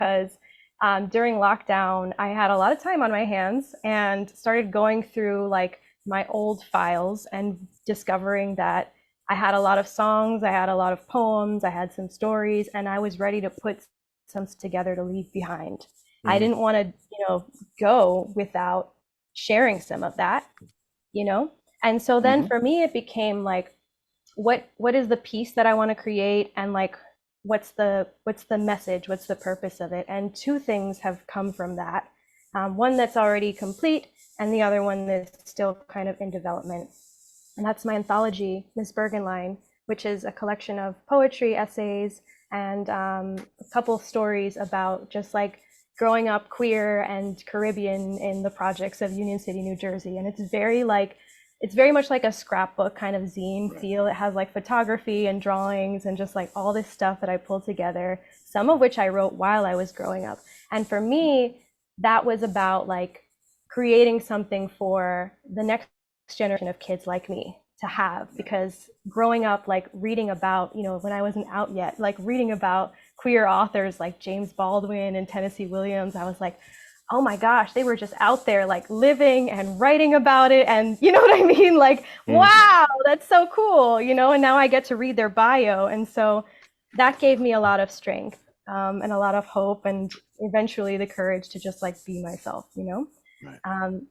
because during lockdown, I had a lot of time on my hands and started going through like my old files and discovering that I had a lot of songs, I had a lot of poems, I had some stories, and I was ready to put some together to leave behind. I Mm-hmm. didn't want to, go without sharing some of that, you know? And so then Mm-hmm. for me, it became like, what is the piece that I want to create, and like what's the message, what's the purpose of it? And two things have come from that. One that's already complete, and the other one that's still kind of in development. And that's my anthology, Miss Bergenline, which is a collection of poetry, essays, and a couple stories about just like growing up queer and Caribbean in the projects of Union City, New Jersey. And it's very much like a scrapbook kind of zine Right. feel. It has like photography and drawings and just like all this stuff that I pulled together, some of which I wrote while I was growing up. And for me, that was about like creating something for the next generation of kids like me to have, Right. because growing up like reading about, when I wasn't out yet, like reading about queer authors like James Baldwin and Tennessee Williams, I was like, oh my gosh, they were just out there like living and writing about it, and you know what I mean, like, Mm-hmm. wow, that's so cool, and now I get to read their bio. And so that gave me a lot of strength, and a lot of hope, and eventually the courage to just like be myself. Right. And